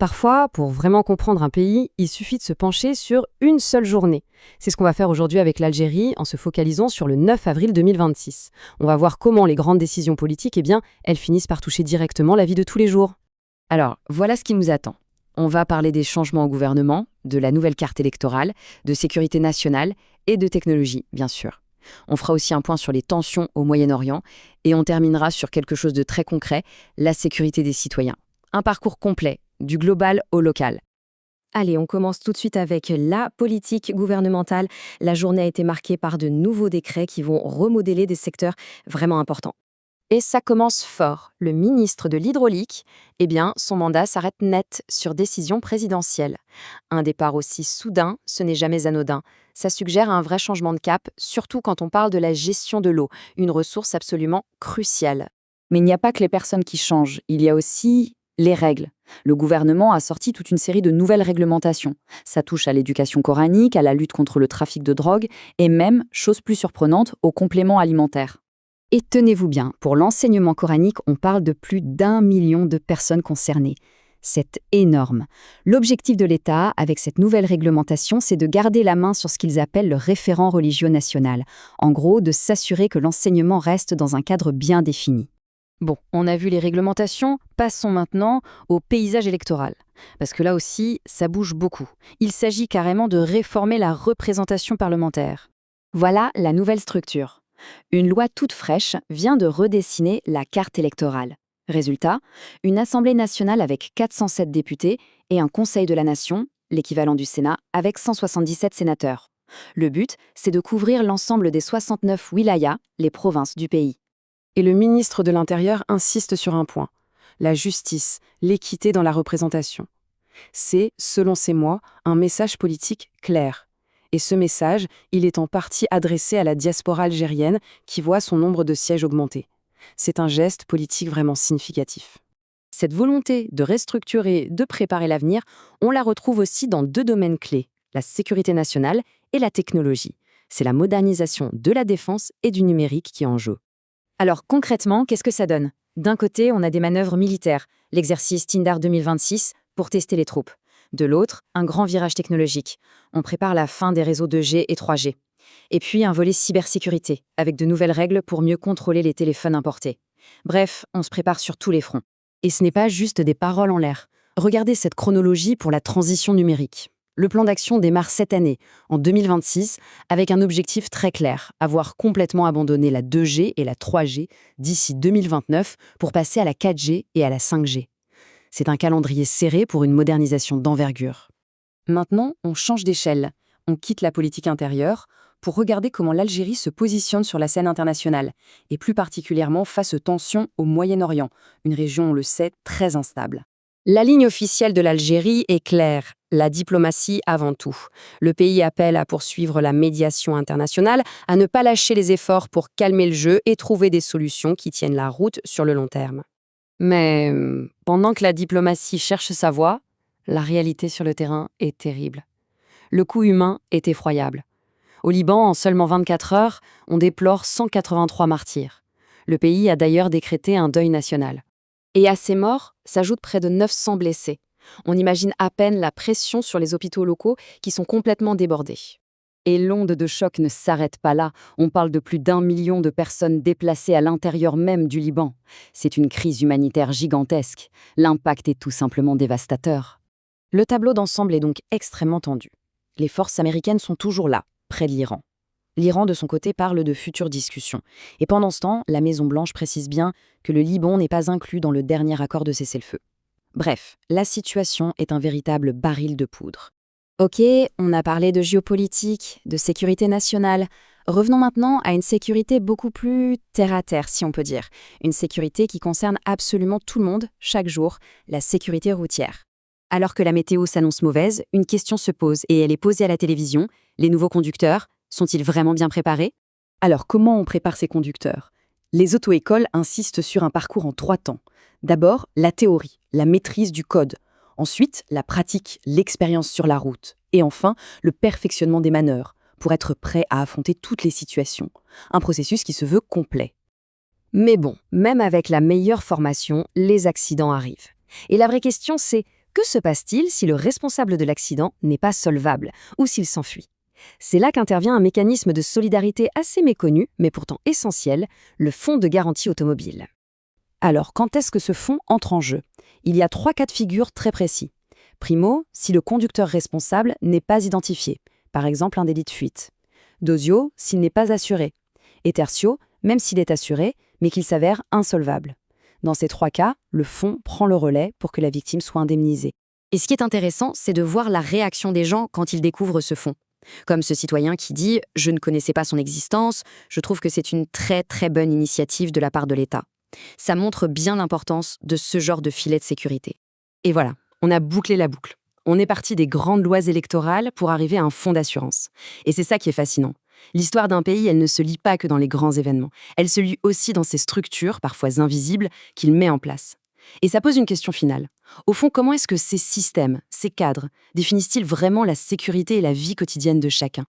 Parfois, pour vraiment comprendre un pays, il suffit de se pencher sur une seule journée. C'est ce qu'on va faire aujourd'hui avec l'Algérie en se focalisant sur le 9 avril 2026. On va voir comment les grandes décisions politiques, elles finissent par toucher directement la vie de tous les jours. Alors, voilà ce qui nous attend. On va parler des changements au gouvernement, de la nouvelle carte électorale, de sécurité nationale et de technologie, bien sûr. On fera aussi un point sur les tensions au Moyen-Orient et on terminera sur quelque chose de très concret, la sécurité des citoyens. Un parcours complet, du global au local. Allez, on commence tout de suite avec la politique gouvernementale. La journée a été marquée par de nouveaux décrets qui vont remodeler des secteurs vraiment importants. Et ça commence fort. Le ministre de l'Hydraulique, son mandat s'arrête net sur décision présidentielle. Un départ aussi soudain, ce n'est jamais anodin. Ça suggère un vrai changement de cap, surtout quand on parle de la gestion de l'eau, une ressource absolument cruciale. Mais il n'y a pas que les personnes qui changent, il y a aussi les règles. Le gouvernement a sorti toute une série de nouvelles réglementations. Ça touche à l'éducation coranique, à la lutte contre le trafic de drogue et même, chose plus surprenante, aux compléments alimentaires. Et tenez-vous bien, pour l'enseignement coranique, on parle de plus d'1 million de personnes concernées. C'est énorme. L'objectif de l'État, avec cette nouvelle réglementation, c'est de garder la main sur ce qu'ils appellent le référent religieux national. En gros, de s'assurer que l'enseignement reste dans un cadre bien défini. Bon, on a vu les réglementations, passons maintenant au paysage électoral. Parce que là aussi, ça bouge beaucoup. Il s'agit carrément de réformer la représentation parlementaire. Voilà la nouvelle structure. Une loi toute fraîche vient de redessiner la carte électorale. Résultat, une Assemblée nationale avec 407 députés et un Conseil de la Nation, l'équivalent du Sénat, avec 177 sénateurs. Le but, c'est de couvrir l'ensemble des 69 wilayas, les provinces du pays. Et le ministre de l'Intérieur insiste sur un point, la justice, l'équité dans la représentation. C'est, selon ses mots, un message politique clair. Et ce message, il est en partie adressé à la diaspora algérienne qui voit son nombre de sièges augmenter. C'est un geste politique vraiment significatif. Cette volonté de restructurer, de préparer l'avenir, on la retrouve aussi dans deux domaines clés, la sécurité nationale et la technologie. C'est la modernisation de la défense et du numérique qui est en jeu. Alors concrètement, qu'est-ce que ça donne ? D'un côté, on a des manœuvres militaires, l'exercice Tindar 2026 pour tester les troupes. De l'autre, un grand virage technologique. On prépare la fin des réseaux 2G et 3G. Et puis un volet cybersécurité, avec de nouvelles règles pour mieux contrôler les téléphones importés. Bref, on se prépare sur tous les fronts. Et ce n'est pas juste des paroles en l'air. Regardez cette chronologie pour la transition numérique. Le plan d'action démarre cette année, en 2026, avec un objectif très clair, avoir complètement abandonné la 2G et la 3G d'ici 2029 pour passer à la 4G et à la 5G. C'est un calendrier serré pour une modernisation d'envergure. Maintenant, on change d'échelle. On quitte la politique intérieure pour regarder comment l'Algérie se positionne sur la scène internationale, et plus particulièrement face aux tensions au Moyen-Orient, une région, on le sait, très instable. La ligne officielle de l'Algérie est claire, la diplomatie avant tout. Le pays appelle à poursuivre la médiation internationale, à ne pas lâcher les efforts pour calmer le jeu et trouver des solutions qui tiennent la route sur le long terme. Mais pendant que la diplomatie cherche sa voie, la réalité sur le terrain est terrible. Le coût humain est effroyable. Au Liban, en seulement 24 heures, on déplore 183 martyrs. Le pays a d'ailleurs décrété un deuil national. Et à ces morts s'ajoutent près de 900 blessés. On imagine à peine la pression sur les hôpitaux locaux qui sont complètement débordés. Et l'onde de choc ne s'arrête pas là. On parle de plus d'1 million de personnes déplacées à l'intérieur même du Liban. C'est une crise humanitaire gigantesque. L'impact est tout simplement dévastateur. Le tableau d'ensemble est donc extrêmement tendu. Les forces américaines sont toujours là, près de l'Iran. L'Iran, de son côté, parle de futures discussions. Et pendant ce temps, la Maison-Blanche précise bien que le Liban n'est pas inclus dans le dernier accord de cessez-le-feu. Bref, la situation est un véritable baril de poudre. Ok, on a parlé de géopolitique, de sécurité nationale. Revenons maintenant à une sécurité beaucoup plus terre-à-terre, si on peut dire. Une sécurité qui concerne absolument tout le monde, chaque jour, la sécurité routière. Alors que la météo s'annonce mauvaise, une question se pose, et elle est posée à la télévision. Les nouveaux conducteurs, sont-ils vraiment bien préparés ? Alors comment on prépare ces conducteurs ? Les auto-écoles insistent sur un parcours en 3 temps. D'abord, la théorie, la maîtrise du code. Ensuite, la pratique, l'expérience sur la route. Et enfin, le perfectionnement des manœuvres, pour être prêt à affronter toutes les situations. Un processus qui se veut complet. Mais bon, même avec la meilleure formation, les accidents arrivent. Et la vraie question, c'est Que se passe-t-il si le responsable de l'accident n'est pas solvable ou s'il s'enfuit? C'est là qu'intervient un mécanisme de solidarité assez méconnu, mais pourtant essentiel, le fonds de garantie automobile. Alors, quand est-ce que ce fonds entre en jeu? Il y a 3 cas de figure très précis. Primo, si le conducteur responsable n'est pas identifié, par exemple un délit de fuite. Dosio, s'il n'est pas assuré. Et tertio, même s'il est assuré, mais qu'il s'avère insolvable. Dans ces 3 cas, le fonds prend le relais pour que la victime soit indemnisée. Et ce qui est intéressant, c'est de voir la réaction des gens quand ils découvrent ce fonds. Comme ce citoyen qui dit « je ne connaissais pas son existence, je trouve que c'est une très très bonne initiative de la part de l'État ». Ça montre bien l'importance de ce genre de filet de sécurité. Et voilà, on a bouclé la boucle. On est parti des grandes lois électorales pour arriver à un fonds d'assurance. Et c'est ça qui est fascinant. L'histoire d'un pays, elle ne se lit pas que dans les grands événements. Elle se lit aussi dans ses structures, parfois invisibles, qu'il met en place. Et ça pose une question finale. Au fond, comment est-ce que ces systèmes, ces cadres, définissent-ils vraiment la sécurité et la vie quotidienne de chacun?